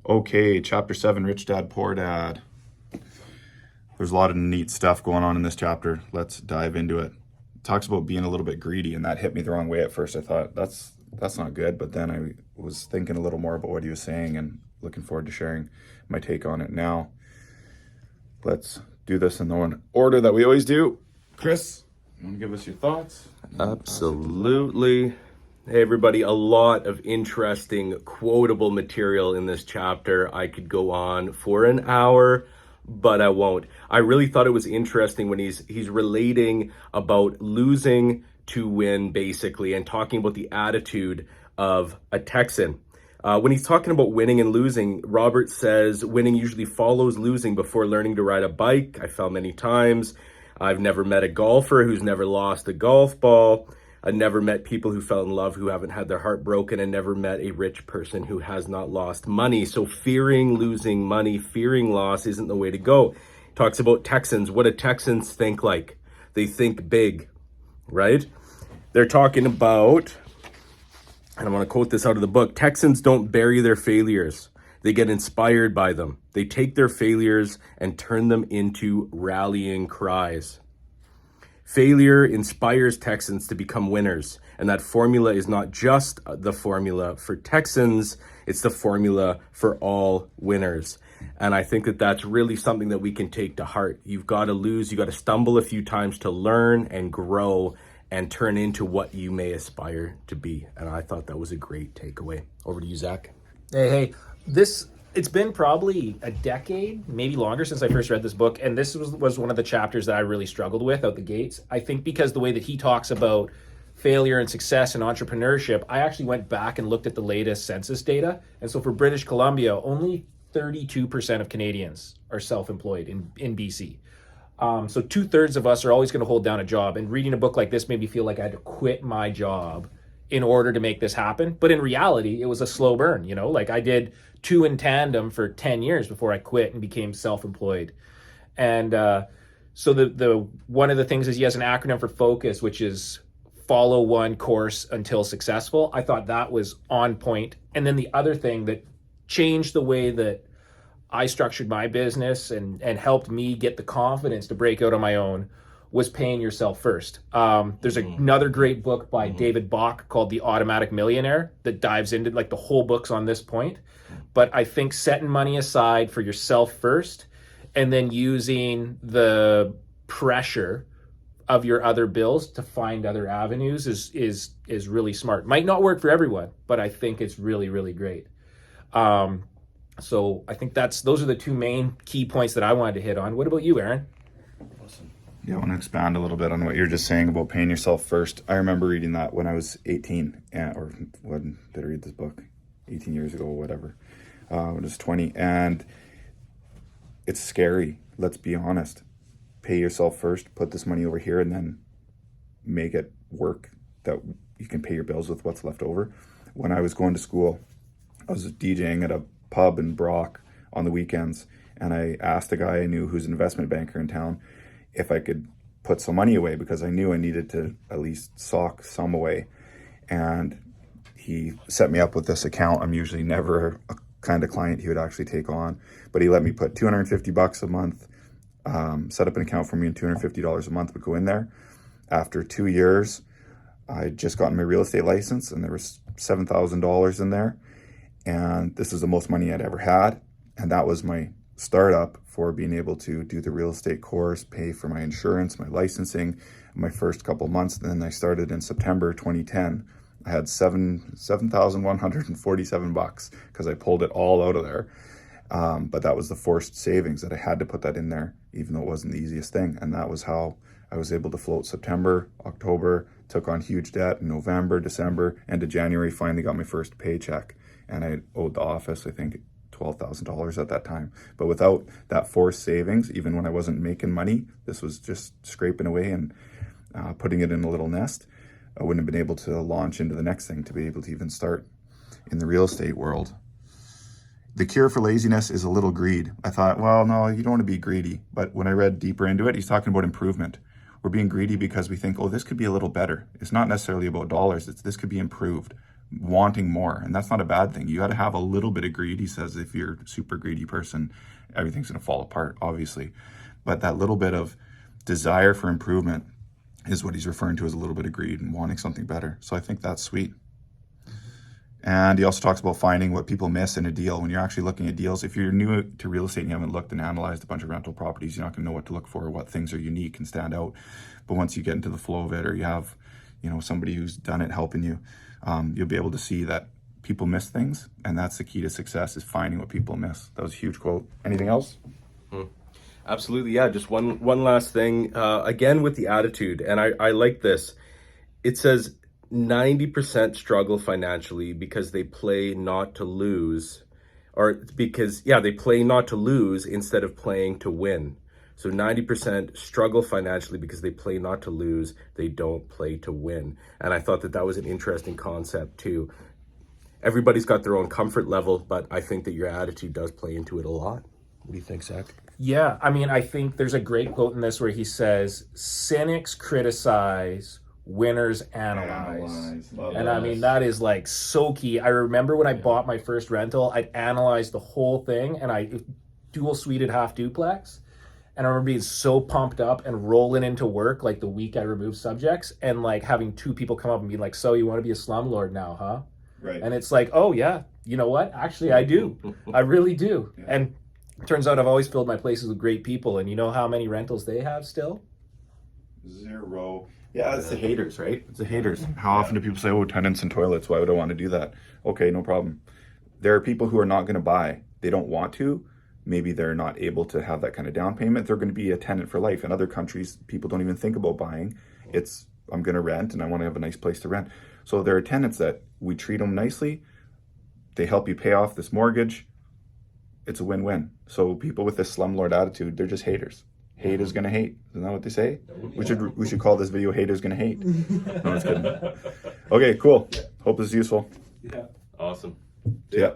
Okay, chapter 7, Rich Dad, Poor Dad. There's a lot of neat stuff going on in this chapter. Let's dive into it. It talks about being a little bit greedy, and that hit me the wrong way at first. I thought that's not good, but then I was thinking a little more about what he was saying and looking forward to sharing my take on it now. Let's do this in the order that we always do. Chris, you want to give us your thoughts? Absolutely. Hey everybody, a lot of interesting quotable material in this chapter. I could go on for an hour, but I won't. I really thought it was interesting when he's relating about losing to win, basically, and talking about the attitude of a Texan. When he's talking about winning and losing, Robert says winning usually follows losing before learning to ride a bike. I fell many times. I've never met a golfer who's never lost a golf ball. I've never met people who fell in love who haven't had their heart broken, and never met a rich person who has not lost money. So fearing losing money, fearing loss isn't the way to go. He talks about Texans. What do Texans think like? They think big, right? They're talking about, and I want to quote this out of the book, Texans don't bury their failures. They get inspired by them. They take their failures and turn them into rallying cries. Failure inspires Texans to become winners, and that formula is not just the formula for Texans, it's the formula for all winners. And I think that that's really something that we can take to heart. You've got to lose, you've got to stumble a few times to learn and grow and turn into what you may aspire to be. And I thought that was a great takeaway. Over to you, Zach. Hey, it's been probably a decade, maybe longer, since I first read this book, and this was one of the chapters that I really struggled with out the gates. I think because the way that he talks about failure and success and entrepreneurship, I actually went back and looked at the latest census data, and so for British Columbia, only 32% of Canadians are self-employed in BC. So 2/3 of us are always going to hold down a job, and reading a book like this made me feel like I had to quit my job in order to make this happen. But in reality, it was a slow burn, like I did 2 in tandem for 10 years before I quit and became self-employed. And so the one of the things is he has an acronym for FOCUS, which is follow one course until successful. I thought that was on point. And then the other thing that changed the way that I structured my business and helped me get the confidence to break out on my own was paying yourself first. There's another great book by David Bach called The Automatic Millionaire that dives into, like, the whole book's on this point. But I think setting money aside for yourself first and then using the pressure of your other bills to find other avenues is really smart. Might not work for everyone, but I think it's really, really great. So I think those are the two main key points that I wanted to hit on. What about you, Aaron? Awesome. Yeah, I want to expand a little bit on what you're just saying about paying yourself first. I remember reading that when I was 18, or when did I read this book? 18 years ago, whatever. When I was 20, and it's scary. Let's be honest. Pay yourself first, put this money over here, and then make it work that you can pay your bills with what's left over. When I was going to school, I was DJing at a pub in Brock on the weekends, and I asked a guy I knew who's an investment banker in town if I could put some money away, because I knew I needed to at least sock some away. And he set me up with this account. I'm usually never a kind of client he would actually take on, but he let me put $250 a month, set up an account for me, and $250 a month would go in there. After 2 years, I just gotten my real estate license, and there was $7,000 in there. And this is the most money I'd ever had. And that was my startup for being able to do the real estate course, pay for my insurance, my licensing, my first couple months. And then I started in September 2010. I had $7,147 because I pulled it all out of there. But that was the forced savings that I had to put that in there, even though it wasn't the easiest thing. And that was how I was able to float September, October, took on huge debt in November, December, and to January, finally got my first paycheck. And I owed the office, I think, $12,000 at that time. But without that forced savings, even when I wasn't making money, this was just scraping away and putting it in a little nest. I wouldn't have been able to launch into the next thing to be able to even start in the real estate world. The cure for laziness is a little greed. I thought, well, no, you don't want to be greedy. But when I read deeper into it, he's talking about improvement. We're being greedy because we think, oh, this could be a little better. It's not necessarily about dollars. This could be improved. wanting more. And that's not a bad thing. You got to have a little bit of greed. He says if you're a super greedy person, everything's going to fall apart, obviously. But that little bit of desire for improvement is what he's referring to as a little bit of greed and wanting something better. So I think that's sweet. And he also talks about finding what people miss in a deal. When you're actually looking at deals, if you're new to real estate and you haven't looked and analyzed a bunch of rental properties, you're not going to know what to look for, what things are unique and stand out. But once you get into the flow of it, or you have, somebody who's done it helping you, you'll be able to see that people miss things. And that's the key to success, is finding what people miss. That was a huge quote. Anything else? Absolutely, yeah. Just one last thing. Again, with the attitude, and I like this. It says 90% struggle financially because they play not to lose, they play not to lose instead of playing to win. So 90% struggle financially because they play not to lose, they don't play to win. And I thought that was an interesting concept too. Everybody's got their own comfort level, but I think that your attitude does play into it a lot. What do you think, Zach? Yeah, I mean, I think there's a great quote in this where he says, cynics criticize, winners analyze. And I mean, that is like so key. I remember when I bought my first rental, I'd analyze the whole thing, and I dual suited half duplex. And I remember being so pumped up and rolling into work like the week I removed subjects, and like having two people come up and be like, so you want to be a slumlord now, huh? Right. And it's like, oh yeah, you know what? Actually, I do. I really do. Yeah. And it turns out I've always filled my places with great people. And you know how many rentals they have still? 0. Yeah, it's the haters, right? It's the haters. How often do people say, oh, tenants and toilets, why would I want to do that? Okay, no problem. There are people who are not going to buy. They don't want to. Maybe they're not able to have that kind of down payment. They're going to be a tenant for life. In other countries, people don't even think about buying. It's, I'm going to rent and I want to have a nice place to rent. So there are tenants that we treat them nicely. They help you pay off this mortgage. It's a win-win. So people with this slumlord attitude, they're just haters. Hate is gonna hate. Isn't that what they say? We should call this video "Haters Gonna Hate." No, it's kidding. Okay, cool. Hope this is useful. Yeah. Awesome. Yeah.